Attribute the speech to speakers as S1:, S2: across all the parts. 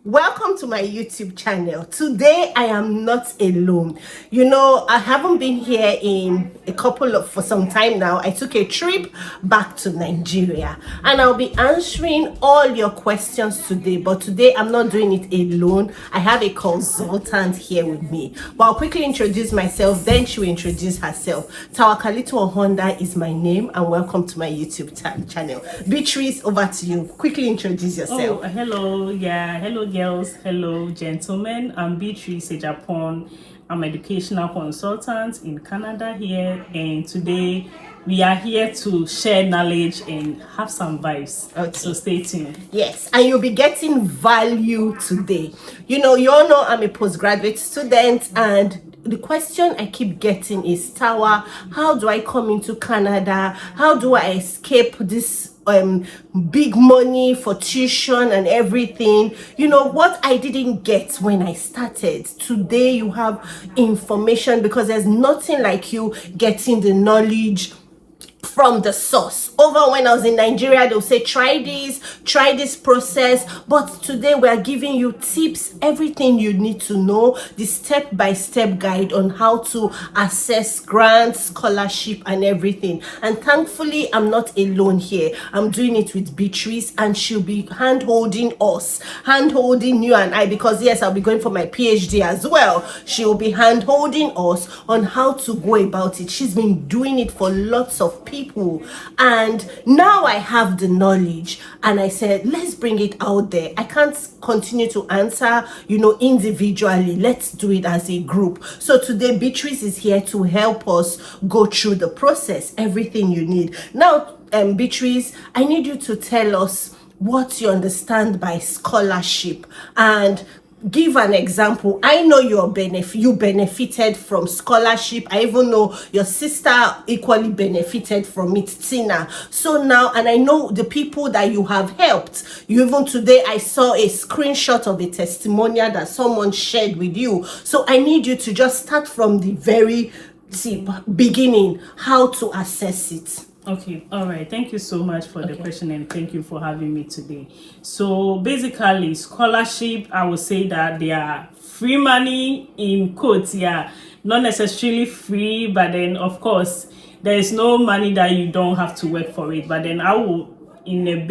S1: Welcome to my YouTube channel. Today I am not alone. You know, I haven't been here for some time now. I took a trip back to Nigeria and I'll be answering all your questions today. But today I'm not doing it alone. I have a consultant here with me. But I'll quickly introduce myself, then she will introduce herself. Tawakalito Honda is my name, and welcome to my YouTube channel. Beatrice, over to you. Quickly introduce yourself.
S2: Oh, hello. Yeah, hello girls, hello gentlemen. I'm Beatrice Japan. I'm educational consultant in Canada here, and today we are here to share knowledge and have some vibes.
S1: Okay.
S2: So stay tuned.
S1: Yes, and you'll be getting value today. You know, you all know I'm a postgraduate student, and the question I keep getting is, Tawa, how do I come into Canada? How do I escape this big money for tuition and everything? You know what I didn't get when I started. Today you have information, because there's nothing like you getting the knowledge from the source. Over when I was in Nigeria, they'll say try this process, but today we are giving you tips, everything you need to know, the step-by-step guide on how to access grants, scholarship and everything. And thankfully I'm not alone here. I'm doing it with Beatrice, and she'll be hand-holding you and I, because yes, I'll be going for my PhD as well. She'll be hand-holding us on how to go about it. She's been doing it for lots of people, and now I have the knowledge, and I said, let's bring it out there. I can't continue to answer, you know, individually. Let's do it as a group. So today Beatrice is here to help us go through the process, everything you need. Now, Beatrice, I need you to tell us what you understand by scholarship, and give an example. I know you benefited from scholarship. I even know your sister equally benefited from it, Tina. So now, and I know the people that you have helped. You even today, I saw a screenshot of a testimonial that someone shared with you. So I need you to just start from the very beginning, how to assess it.
S2: Okay, all right. Thank you so much for the question, and thank you for having me today. So basically, scholarship, I would say that they are free money in quotes. Yeah, not necessarily free, but then of course there is no money that you don't have to work for it. But then I will, in a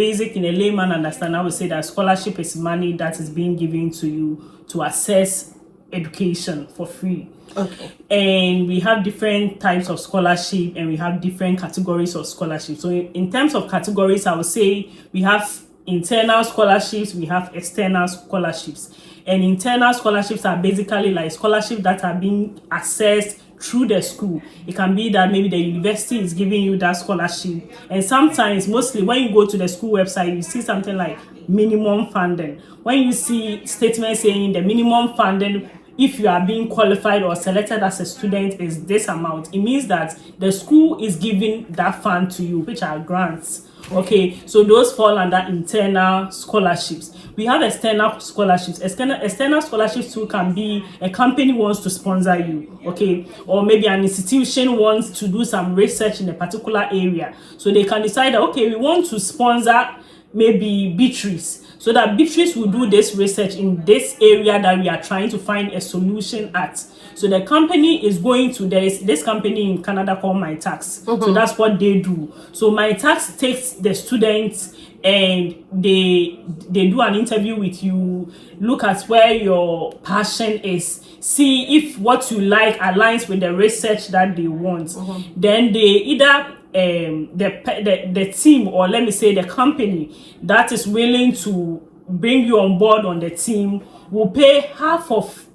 S2: layman understand, I would say that scholarship is money that is being given to you to access education for free.
S1: Okay.
S2: And we have different types of scholarship, and we have different categories of scholarship. So in terms of categories, I would say we have internal scholarships, we have external scholarships. And internal scholarships are basically like scholarships that are being accessed through the school. It can be that maybe the university is giving you that scholarship, and sometimes, mostly when you go to the school website, you see something like minimum funding. When you see statements saying the minimum funding, if you are being qualified or selected as a student, is this amount, it means that the school is giving that fund to you, which are grants. Okay, so those fall under internal scholarships. We have external scholarships. External scholarships too can be a company wants to sponsor you, okay, or maybe an institution wants to do some research in a particular area. So they can decide that, okay, we want to sponsor maybe Beatrice, so that Beatrice will do this research in this area that we are trying to find a solution at. So the company is going to, there is this company in Canada called My Tax. So that's what they do. So My Tax takes the students and they do an interview with you, look at where your passion is, see if what you like aligns with the research that they want. Then they either the team, or let me say the company that is willing to bring you on board on the team, will pay half of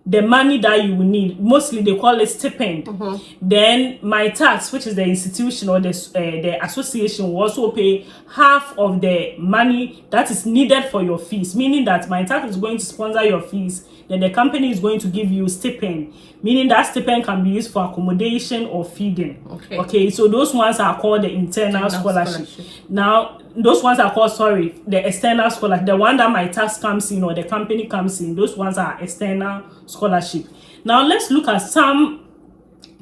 S2: the money that you will need. Mostly they call it stipend. Then My Tax, which is the institution or the association, will also pay half of the money that is needed for your fees, meaning that My Tax is going to sponsor your fees, then the company is going to give you stipend, meaning that stipend can be used for accommodation or feeding. Okay, so those ones are called the internal scholarship. Now those ones are called, the external scholarship. The one that My Tax comes in or the company comes in, those ones are external scholarship. Now let's look at some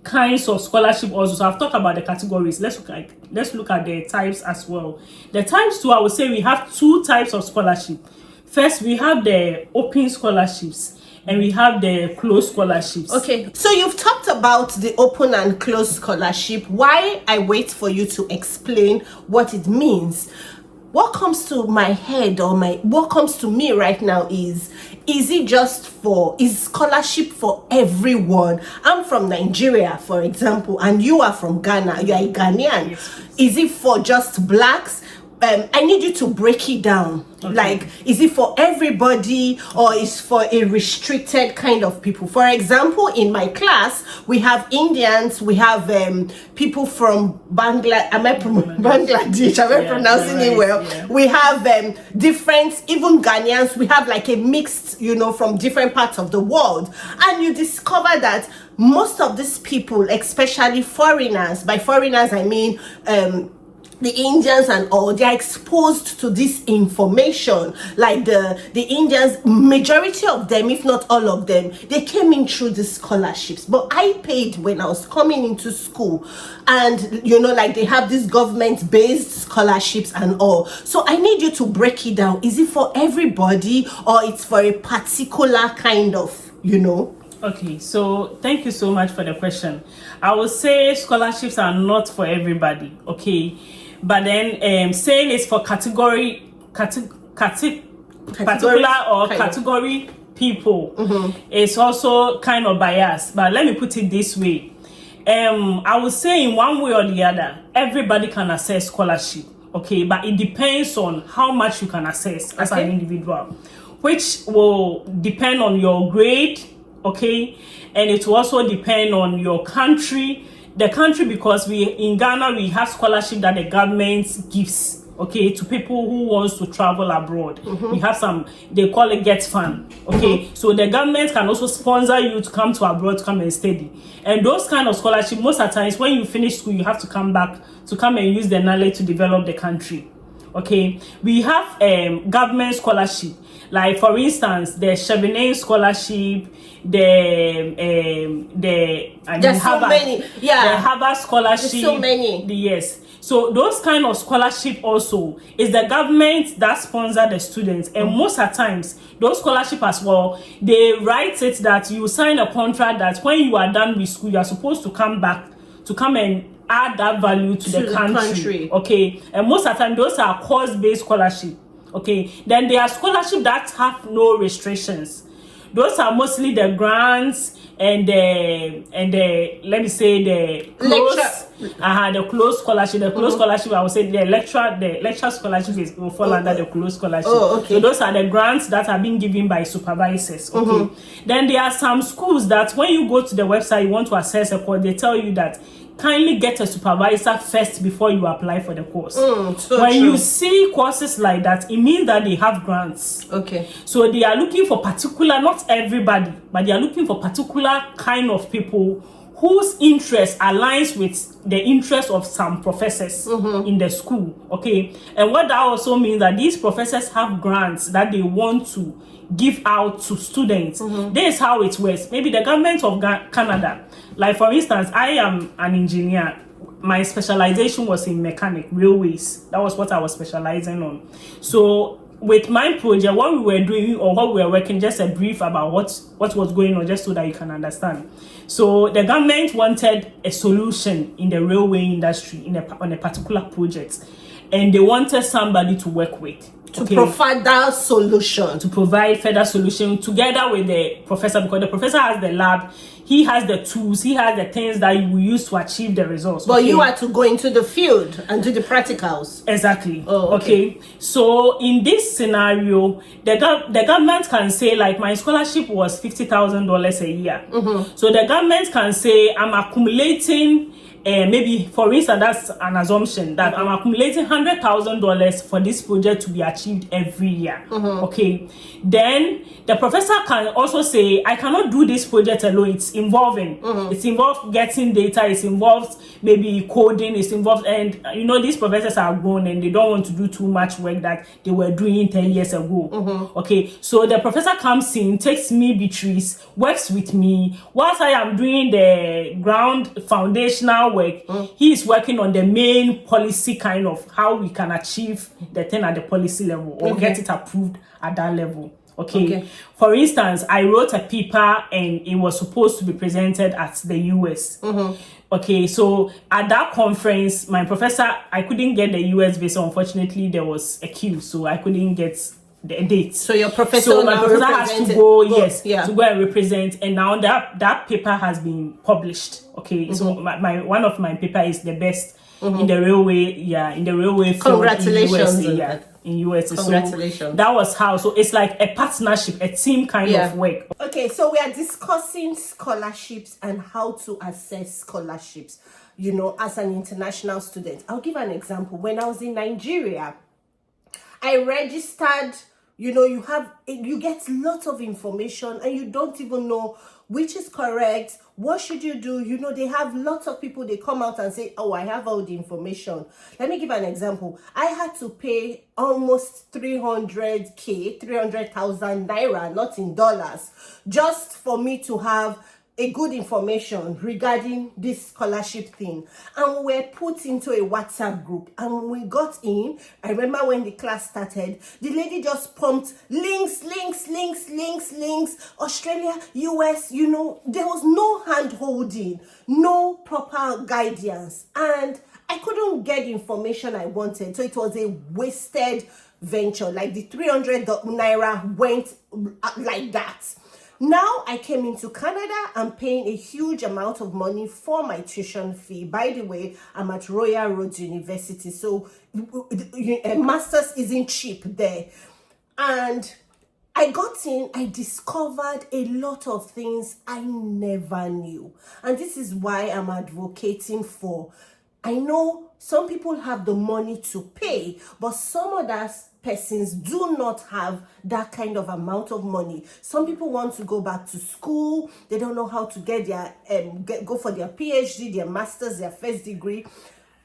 S2: kinds of scholarship also. So I've talked about the categories. Let's look at the types as well. The types too, I would say we have two types of scholarship. First, we have the open scholarships and we have the closed scholarships.
S1: Okay, so you've talked about the open and closed scholarship. Why I wait for you to explain what it means. What comes to my head or what comes to me right now is is scholarship for everyone? I'm from Nigeria, for example, and you are from Ghana. You are a Ghanaian.
S2: Yes.
S1: Is it for just blacks? I need you to break it down.
S2: Okay.
S1: Like, is it for everybody or is for a restricted kind of people? For example, in my class, we have Indians, we have people from Bangladesh. Am I from Bangladesh? Am I pronouncing it well?
S2: Yeah.
S1: We have different, even Ghanaians. We have like a mixed, from different parts of the world. And you discover that most of these people, especially foreigners, by foreigners I mean the Indians and all, they are exposed to this information. Like the Indians, majority of them, if not all of them, they came in through the scholarships. But I paid when I was coming into school, and like they have these government-based scholarships and all. So I need you to break it down. Is it for everybody or it's for a particular kind of,
S2: Okay, so thank you so much for the question. I would say scholarships are not for everybody, okay? But then saying it's for particular or category people is also kind of biased. But let me put it this way. I would say in one way or the other, everybody can access scholarship, okay? But it depends on how much you can access as an individual, which will depend on your grade, okay? And it will also depend on your country. The country, because in Ghana, we have scholarship that the government gives, okay, to people who wants to travel abroad. We have some, they call it Get Fund, okay? So the government can also sponsor you to come to abroad to come and study. And those kind of scholarship, most of the times when you finish school, you have to come back to come and use the knowledge to develop the country, okay? We have government scholarship. Like for instance, the Chevening scholarship, the Harvard scholarship.
S1: There's so many.
S2: Yes. So those kind of scholarship also is the government that sponsor the students, and most of the times those scholarship as well, they write it that you sign a contract that when you are done with school, you are supposed to come back to come and add that value to the country. Okay, and most of the time those are course-based scholarship. Okay, then there are scholarships that have no restrictions. Those are mostly the grants and the let me say the closed scholarship. The closed scholarship, I would say the lecture scholarship will fall under the closed scholarship.
S1: Oh, okay.
S2: So those are the grants that are being given by supervisors. Okay. Then there are some schools that when you go to the website, you want to access a course, they tell you that kindly get a supervisor first before you apply for the course. When you see courses like that, it means that they have grants.
S1: Okay.
S2: So they are looking for particular, not everybody, but they are looking for particular kind of people whose interest aligns with the interest of some professors in the school. Okay. And what that also means that these professors have grants that they want to give out to students. This is how it works. Maybe the government of Canada, like for instance, I am an engineer. My specialization was in mechanic, railways. That was what I was specializing on. So with my project, what we were doing or what we were working, just a brief about what was going on, just so that you can understand. So the government wanted a solution in the railway industry on a particular project, and they wanted somebody to work with.
S1: To provide that solution.
S2: To provide further solution together with the professor, because the professor has the lab, he has the tools, he has the things that you will use to achieve the results.
S1: But you are to go into the field and do the practicals.
S2: Exactly.
S1: Oh, okay.
S2: So in this scenario, the government can say, like, my scholarship was $50,000 a year. So the government can say, I'm accumulating maybe, for instance, that's an assumption that I'm accumulating $100,000 for this project to be achieved every year. Okay. Then the professor can also say, I cannot do this project alone. It's involving. It's involved getting data. It's involved maybe coding. It's involved, and these professors are grown and they don't want to do too much work that they were doing 10 years ago. Okay. So the professor comes in, takes me Beatrice, works with me whilst I am doing the ground foundational final work, he is working on the main policy, kind of how we can achieve the thing at the policy level or get it approved at that level. Okay. For instance, I wrote a paper and it was supposed to be presented at the US. Okay, so at that conference, my professor, I couldn't get the US visa. Unfortunately, there was a queue, so I couldn't get the date.
S1: So your professor,
S2: so my professor has to go,
S1: to
S2: go and represent, and now that paper has been published. Okay, so my one of my paper is the best in the railway, in the railway field.
S1: Congratulations
S2: in USA, in USA.
S1: Congratulations.
S2: So that was how. So it's like a partnership, a team kind of work.
S1: Okay, so we are discussing scholarships and how to assess scholarships, you know, as an international student. I'll give an example. When I was in Nigeria, I registered. You know, you get lots of information and you don't even know which is correct. What should you do? You know, they have lots of people, they come out and say, oh, I have all the information. Let me give an example. I had to pay almost 300,000 naira, not in dollars, just for me to have a good information regarding this scholarship thing. And we were put into a WhatsApp group, and when we got in, I remember when the class started, the lady just pumped links, Australia, US, you know, there was no hand holding, no proper guidance, and I couldn't get the information I wanted. So it was a wasted venture. Like the 300 naira went like that. Now I came into Canada, I'm paying a huge amount of money for my tuition fee. By the way, I'm at Royal Roads University, so a master's isn't cheap there. And I got in, I discovered a lot of things I never knew. And this is why I'm advocating for, I know some people have the money to pay, but some other persons do not have that kind of amount of money. Some people want to go back to school. They don't know how to get their go for their PhD, their master's, their first degree.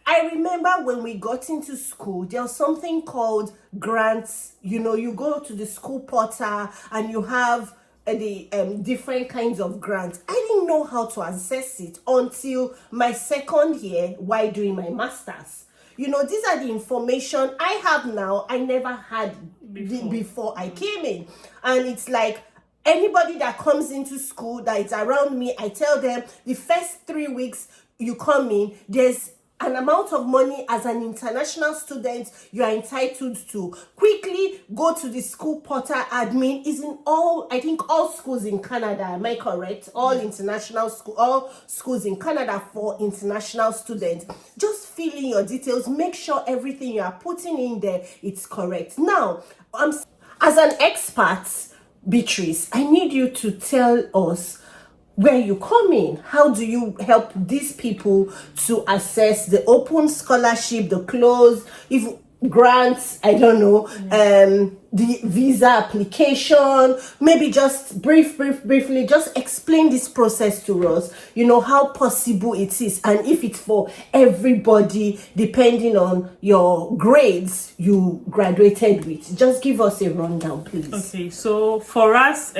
S1: I remember when we got into school, there was something called grants. You know, you go to the school portal and you have the different kinds of grants. I didn't know how to access it until my second year while doing my master's. You know, these are the information I have now. I never had before I came in. And it's like anybody that comes into school that is around me, I tell them the first 3 weeks you come in, there's an amount of money as an international student you are entitled to. Quickly go to the school portal admin. Is in all, I think all schools in Canada, am I correct? All international school, all schools in Canada for international students. Just fill in your details, make sure everything you are putting in there it's correct. Now, as an expert, Beatrice, I need you to tell us where you come in. How do you help these people to assess the open scholarship, the closed, if grants, I don't know, the visa application? Maybe just briefly, just explain this process to us, you know, how possible it is, and if it's for everybody, depending on your grades you graduated with. Just give us a rundown, please.
S2: Okay, so for us,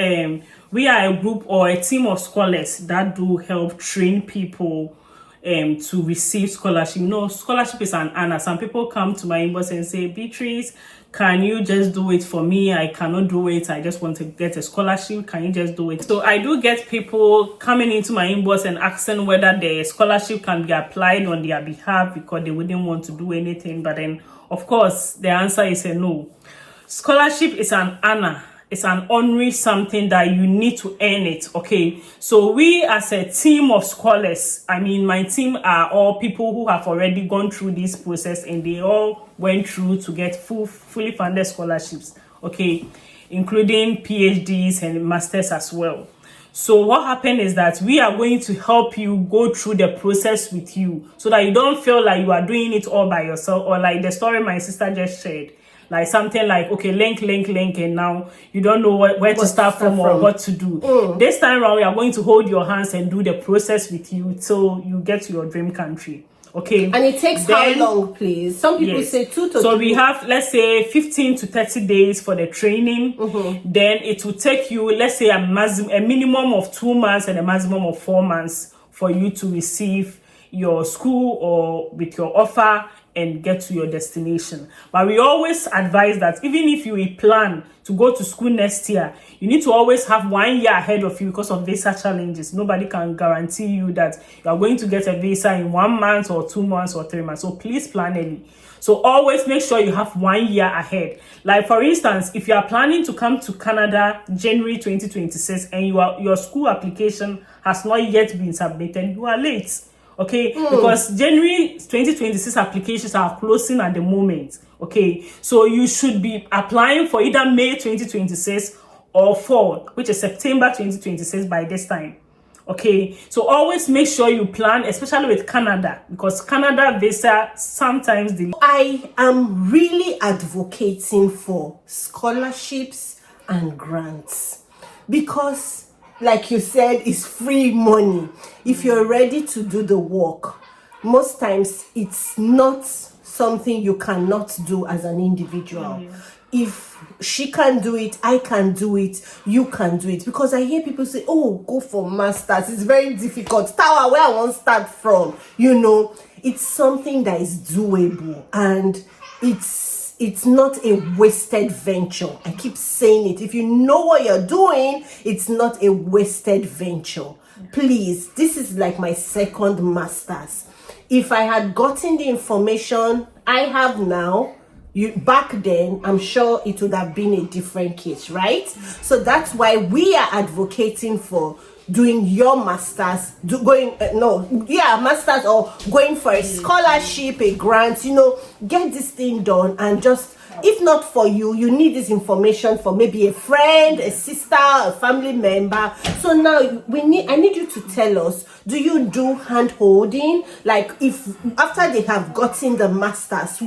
S2: we are a group or a team of scholars that do help train people to receive scholarship. You know, scholarship is an honor. Some people come to my inbox and say, Beatrice, can you just do it for me? I cannot do it. I just want to get a scholarship. Can you just do it? So I do get people coming into my inbox and asking whether the scholarship can be applied on their behalf because they wouldn't want to do anything. But then, of course, the answer is a no. Scholarship is an honor. It's an honorary something that you need to earn it, okay? So we as a team of scholars, I mean, my team are all people who have already gone through this process and they all went through to get fully funded scholarships, okay? Including PhDs and masters as well. So what happened is that we are going to help you go through the process with you so that you don't feel like you are doing it all by yourself, or like the story my sister just shared. Like something like, okay, link, and now you don't know where to start from or what to do. This time around, we are going to hold your hands and do the process with you till you get to your dream country. Okay.
S1: And it takes how long, please? Some people say 2 to 3.
S2: So we have, let's say, 15 to 30 days for the training. Then it will take you, let's say, a minimum of 2 months and a maximum of 4 months for you to receive your school or with your offer and get to your destination. But we always advise that even if you plan to go to school next year, you need to always have 1 year ahead of you because of visa challenges. Nobody can guarantee you that you are going to get a visa in 1 month or 2 months or 3 months. So please plan early. So always make sure you have 1 year ahead. Like for instance, if you are planning to come to Canada January 2026 and your school application has not yet been submitted, you are late. Okay, because January 2026 applications are closing at the moment. Okay, so you should be applying for either May 2026 or fall, which is September 2026 by this time. Okay, so always make sure you plan, especially with Canada, because Canada visa sometimes delay.
S1: I am really advocating for scholarships and grants because, like you said, it's free money. If you're ready to do the work, most times it's not something you cannot do as an individual. If she can do it, I can do it, you can do it. Because I hear people say, oh, go for masters, it's very difficult. Tower, where I want to start from, it's something that is doable, and it's not a wasted venture. I keep saying it. If you know what you're doing, it's not a wasted venture. Please, this is like my second master's. If I had gotten the information I have now, back then, I'm sure it would have been a different case, right? So that's why we are advocating for doing your masters, masters, or going for a scholarship, a grant, get this thing done. And just, if not for you, you need this information for maybe a friend, a sister, a family member. So now I need you to tell us, do you do hand holding? Like, if after they have gotten the masters,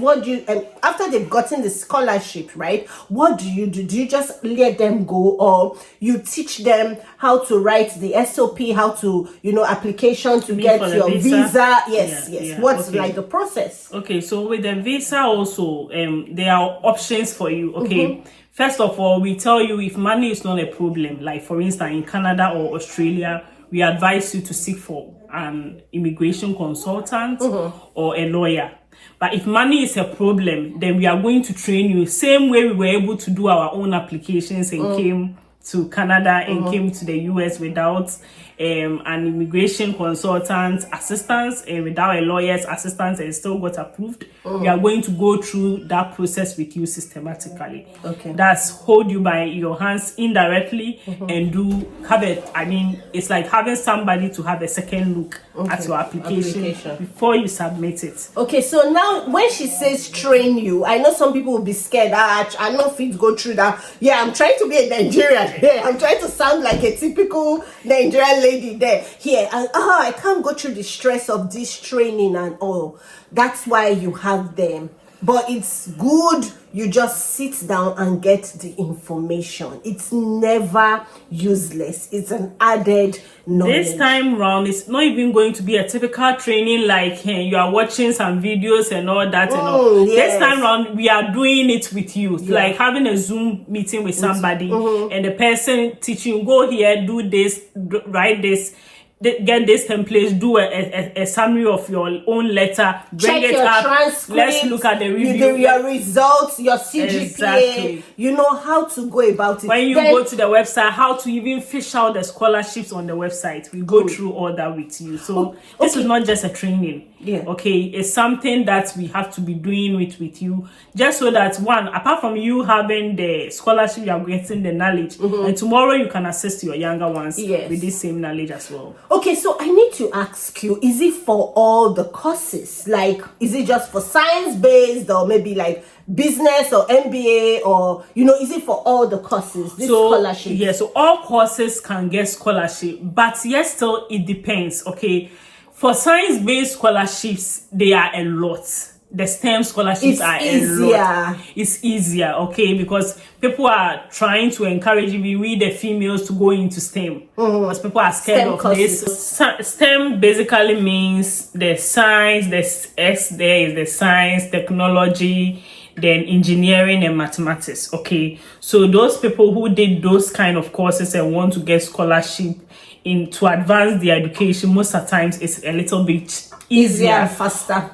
S1: after they've gotten the scholarship, right? What do you do? Do you just let them go, or you teach them how to write the SOP, how to, application to get your visa? Yes. What's like the process?
S2: Okay, so with the visa also, there are options for you. Okay. First of all, we tell you if money is not a problem, like for instance in Canada or Australia, we advise you to seek for an immigration consultant or a lawyer. But if money is a problem, then we are going to train you same way we were able to do our own applications and came to Canada and came to the US without an immigration consultant assistance and without a lawyer's assistance and still got approved. We are going to go through that process with you systematically.
S1: Okay.
S2: That's hold you by your hands indirectly and it's like having somebody to have a second look at your application before you submit it.
S1: Okay, so now when she says train you, I know some people will be scared. I know if it go through that. Yeah, I'm trying to be a Nigerian. Yeah, I'm trying to sound like a typical Nigerian lady there. Here, and I can't go through the stress of this training and all. That's why you have them. But it's good you just sit down and get the information. It's never useless. It's an added knowledge.
S2: This time round, it's not even going to be a typical training like you are watching some videos and all that and all. Yes. This time round, we are doing it with you. Yeah. Like having a Zoom meeting with somebody and the person teaching you, go here, do this, write this, get this template, do a summary of your own letter, bring
S1: check
S2: it
S1: your
S2: up,
S1: transcript,
S2: let's look at the review,
S1: you do your results, your CGPA,
S2: exactly.
S1: You know how to go about it.
S2: When you go to the website, how to even fish out the scholarships on the website, we go through all that with you. So this is not just a training.
S1: Yeah.
S2: Okay, it's something that we have to be doing with you, just so that one, apart from you having the scholarship, you are getting the knowledge, and tomorrow you can assist your younger ones with this same knowledge as well.
S1: Okay, so I need to ask you, is it for all the courses? Like, is it just for science-based, or maybe like business or MBA, or, is it for all the courses, this scholarship?
S2: Yeah, so all courses can get scholarship, but yes, still, it depends, okay? For science-based scholarships, they are a lot. The STEM scholarships are a lot. It's easier, okay? Because people are trying to encourage we the females to go into STEM. Because people are scared STEM of courses. This. STEM basically means the science, the S there is the science, technology, then engineering and mathematics, okay? So those people who did those kind of courses and want to get scholarship to advance their education, most of the times it's a little bit
S1: easier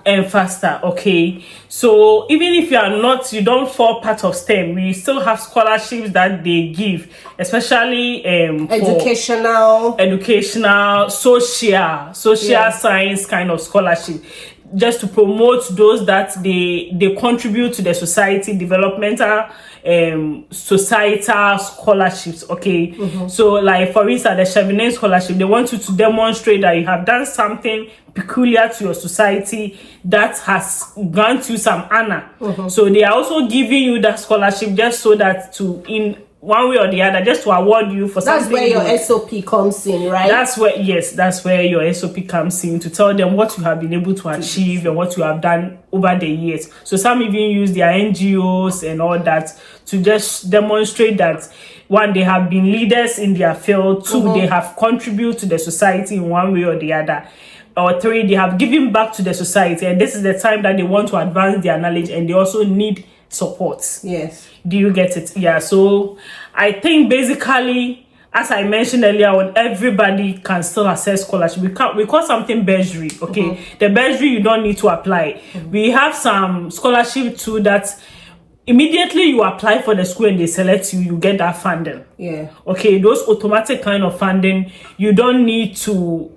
S1: and faster.
S2: Okay, so even if you don't fall part of STEM, we still have scholarships that they give, especially educational, social science kind of scholarship, just to promote those that they contribute to the society, developmental societal scholarships. Okay, so like for instance, the Chevening scholarship, they want you to demonstrate that you have done something peculiar to your society that has granted you some honor. So they are also giving you that scholarship just so that to, in one way or the other, just to award you for something.
S1: That's where your SOP comes in, right?
S2: That's where your SOP comes in, to tell them what you have been able to achieve and what you have done over the years. So some even use their NGOs and all that to just demonstrate that, one, they have been leaders in their field, two, they have contributed to the society in one way or the other, or three, they have given back to the society, and this is the time that they want to advance their knowledge, and they also need support.
S1: Yes.
S2: Do you get it? Yeah. So I think basically, as I mentioned earlier, everybody can still access scholarship. We call something bursary. Okay, the bursary you don't need to apply. We have some scholarship too that immediately you apply for the school and they select you, you get that funding.
S1: Yeah.
S2: Okay, those automatic kind of funding, you don't need to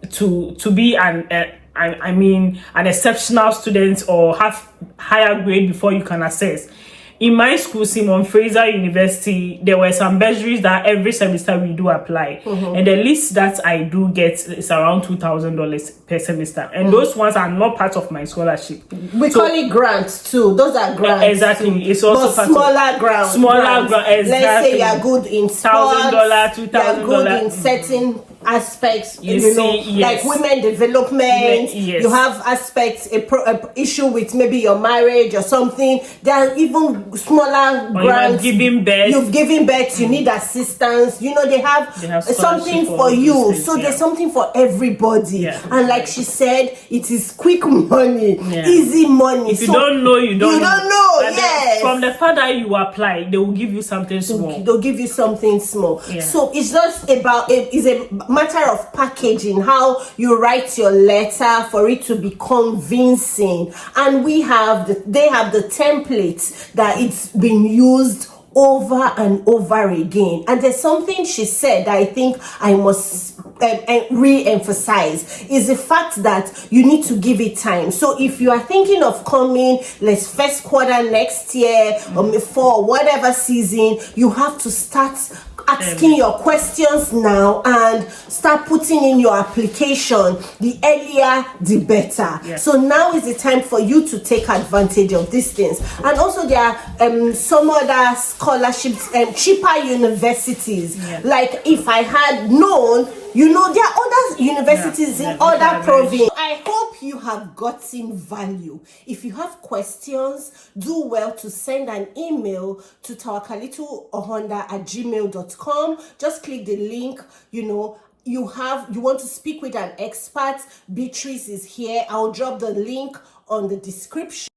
S2: be an exceptional student or have higher grade before you can access. In my school, Simon Fraser University, there were some bursaries that every semester we do apply. And the least that I do get is around $2,000 per semester. And those ones are not part of my scholarship.
S1: We call it grants too. Those are grants.
S2: Exactly.
S1: Too.
S2: It's also part
S1: smaller grants.
S2: Smaller grants. Exactly.
S1: Let's say you're good in sports.
S2: $1,000, $2,000.
S1: You're good in certain aspects, like women development.
S2: Yes.
S1: You have aspects, a issue with maybe your marriage or something. There are even smaller grants. You've given birth, you need assistance. They have something for you. So there's something for everybody. And like she said, it is quick money, easy money.
S2: If you don't know, you don't
S1: know. Yes.
S2: From the father you apply, they will give you something small.
S1: They'll give you something small. So it's just about it's a matter of packaging, how you write your letter for it to be convincing. And they have the templates that it's been used over and over again. And there's something she said that I think I must re-emphasize, is the fact that you need to give it time. So if you are thinking of coming, first quarter next year, or for whatever season, you have to start asking your questions now and start putting in your application. The earlier the better. So now is the time for you to take advantage of these things. And also there are some other scholarships, cheaper universities. Like if I had known, there are other universities in other provinces. I hope you have gotten value. If you have questions, do well to send an email to tawakalituohonda@gmail.com. Just click the link. You want to speak with an expert. Beatrice is here. I'll drop the link on the description.